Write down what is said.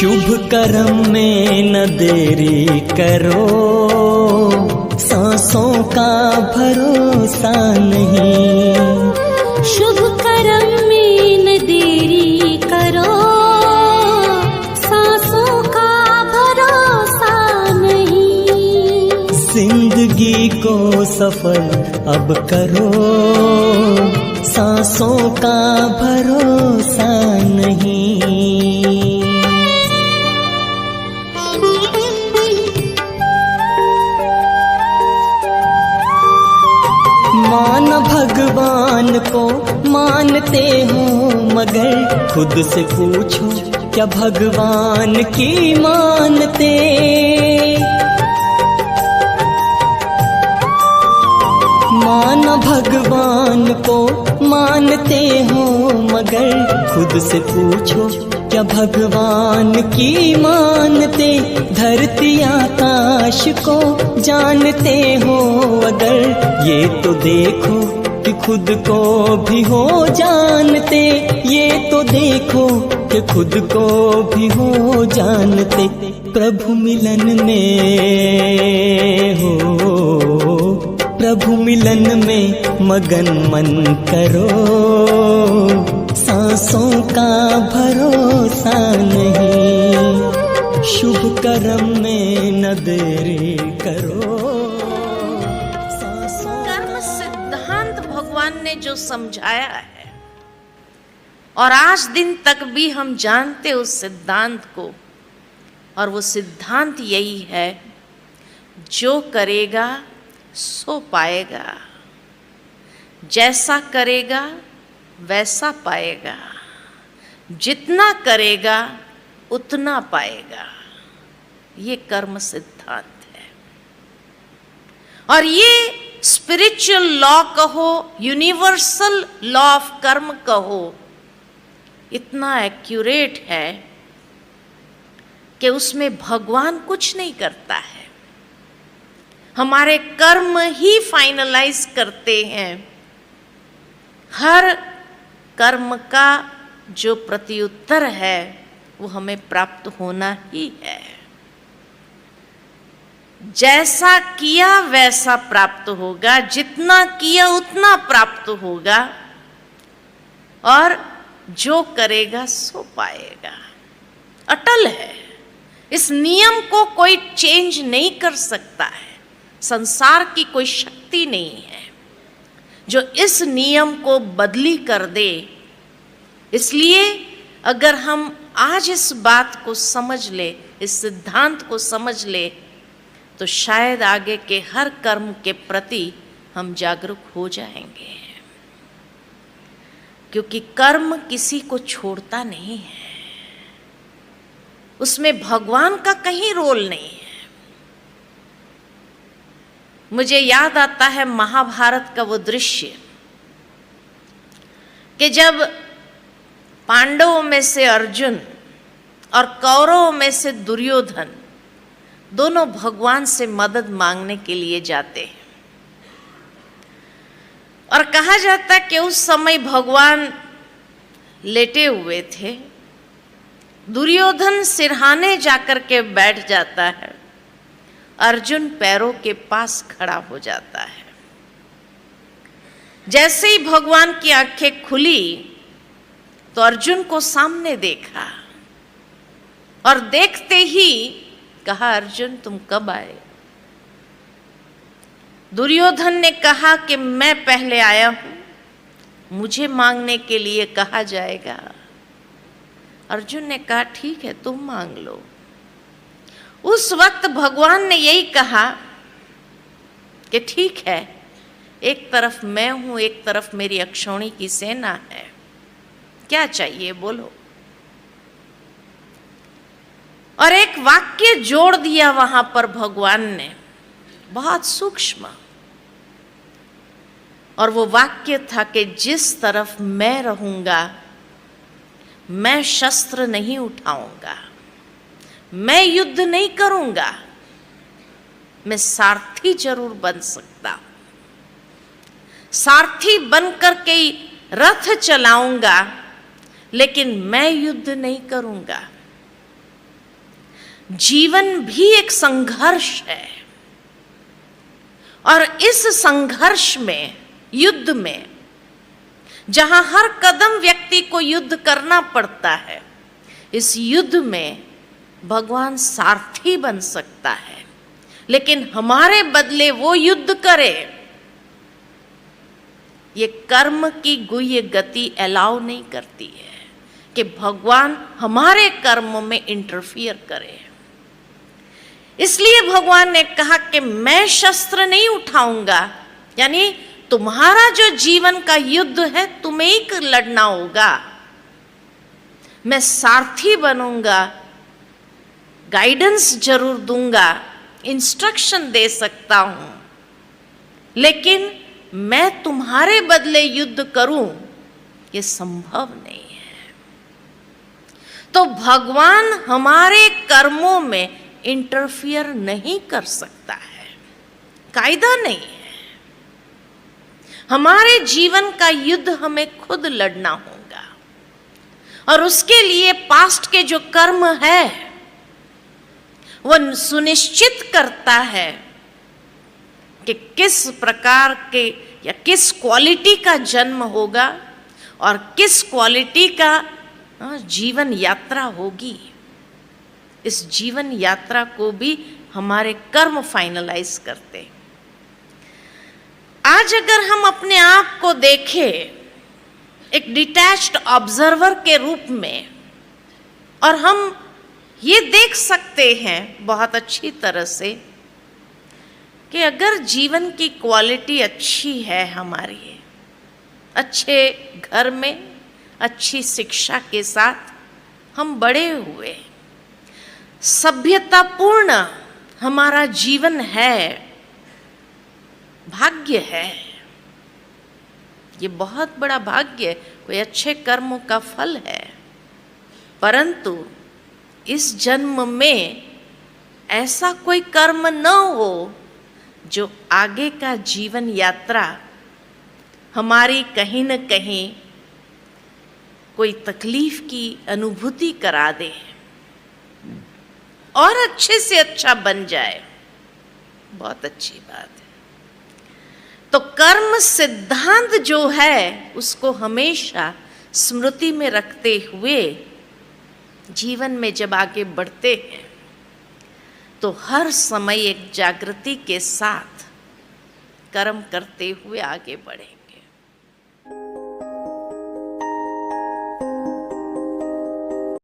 शुभ कर्म में न देरी करो, सांसों का भरोसा नहीं। शुभ कर्म में न देरी करो, सांसों का भरोसा नहीं। जिंदगी को सफल अब करो, सांसों का भरोसा नहीं। मान भगवान को मानते हो, मगर खुद से पूछो क्या भगवान की मानते। मान भगवान को मानते हो, मगर खुद से पूछो क्या भगवान की मानते। धरती आकाश को जानते हो अगर, ये तो देखो कि खुद को भी हो जानते। ये तो देखो कि खुद को भी हो जानते। प्रभु मिलन में हो, प्रभु मिलन में मगन मन करो, सांसों का भरोसा नहीं। शुभ कर्म में न देरी करो। कर्म सिद्धांत भगवान ने जो समझाया है, और आज दिन तक भी हम जानते उस सिद्धांत को, और वो सिद्धांत यही है, जो करेगा सो पाएगा, जैसा करेगा वैसा पाएगा, जितना करेगा उतना पाएगा। ये कर्म सिद्धांत है। और ये स्पिरिचुअल लॉ कहो, यूनिवर्सल लॉ ऑफ कर्म कहो, इतना एक्यूरेट है कि उसमें भगवान कुछ नहीं करता है। हमारे कर्म ही फाइनलाइज करते हैं। हर कर्म का जो प्रत्युत्तर है वो हमें प्राप्त होना ही है। जैसा किया वैसा प्राप्त होगा, जितना किया उतना प्राप्त होगा, और जो करेगा सो पाएगा। अटल है। इस नियम को कोई चेंज नहीं कर सकता है। संसार की कोई शक्ति नहीं है जो इस नियम को बदली कर दे। इसलिए अगर हम आज इस बात को समझ ले, इस सिद्धांत को समझ ले, तो शायद आगे के हर कर्म के प्रति हम जागरूक हो जाएंगे। क्योंकि कर्म किसी को छोड़ता नहीं है, उसमें भगवान का कहीं रोल नहीं है। मुझे याद आता है महाभारत का वो दृश्य कि जब पांडवों में से अर्जुन और कौरवों में से दुर्योधन दोनों भगवान से मदद मांगने के लिए जाते हैं। और कहा जाता कि उस समय भगवान लेटे हुए थे। दुर्योधन सिरहाने जाकर के बैठ जाता है, अर्जुन पैरों के पास खड़ा हो जाता है। जैसे ही भगवान की आंखें खुली तो अर्जुन को सामने देखा, और देखते ही कहा, अर्जुन तुम कब आए? दुर्योधन ने कहा कि मैं पहले आया हूं, मुझे मांगने के लिए कहा जाएगा। अर्जुन ने कहा ठीक है, तुम मांग लो। उस वक्त भगवान ने यही कहा कि ठीक है, एक तरफ मैं हूं, एक तरफ मेरी अक्षौणी की सेना है, क्या चाहिए बोलो। और एक वाक्य जोड़ दिया वहां पर भगवान ने, बहुत सूक्ष्म, और वो वाक्य था कि जिस तरफ मैं रहूंगा मैं शस्त्र नहीं उठाऊंगा, मैं युद्ध नहीं करूंगा, मैं सारथी जरूर बन सकता हूं, सारथी बनकर के रथ चलाऊंगा, लेकिन मैं युद्ध नहीं करूंगा। जीवन भी एक संघर्ष है, और इस संघर्ष में, युद्ध में, जहां हर कदम व्यक्ति को युद्ध करना पड़ता है, इस युद्ध में भगवान सारथी बन सकता है, लेकिन हमारे बदले वो युद्ध करे, ये कर्म की गुह्य गति अलाउ नहीं करती है कि भगवान हमारे कर्म में इंटरफियर करे। इसलिए भगवान ने कहा कि मैं शस्त्र नहीं उठाऊंगा, यानी तुम्हारा जो जीवन का युद्ध है तुम्हें ही लड़ना होगा। मैं सारथी बनूंगा, गाइडेंस जरूर दूंगा, इंस्ट्रक्शन दे सकता हूं, लेकिन मैं तुम्हारे बदले युद्ध करूं, ये संभव नहीं है। तो भगवान हमारे कर्मों में इंटरफियर नहीं कर सकता है, कायदा नहीं है। हमारे जीवन का युद्ध हमें खुद लड़ना होगा, और उसके लिए पास्ट के जो कर्म है वो सुनिश्चित करता है कि किस प्रकार के या किस क्वालिटी का जन्म होगा और किस क्वालिटी का जीवन यात्रा होगी। इस जीवन यात्रा को भी हमारे कर्म फाइनलाइज करते। आज अगर हम अपने आप को देखें एक डिटैच्ड ऑब्जर्वर के रूप में, और हम ये देख सकते हैं बहुत अच्छी तरह से कि अगर जीवन की क्वालिटी अच्छी है हमारी, अच्छे घर में अच्छी शिक्षा के साथ हम बड़े हुए, सभ्यतापूर्ण हमारा जीवन है, भाग्य है, ये बहुत बड़ा भाग्य है, कोई अच्छे कर्मों का फल है। परंतु इस जन्म में ऐसा कोई कर्म न हो जो आगे का जीवन यात्रा हमारी कहीं न कहीं कोई तकलीफ की अनुभूति करा दे और अच्छे से अच्छा बन जाए, बहुत अच्छी बात है। तो कर्म सिद्धांत जो है उसको हमेशा स्मृति में रखते हुए जीवन में जब आगे बढ़ते हैं तो हर समय एक जागृति के साथ कर्म करते हुए आगे बढ़ें।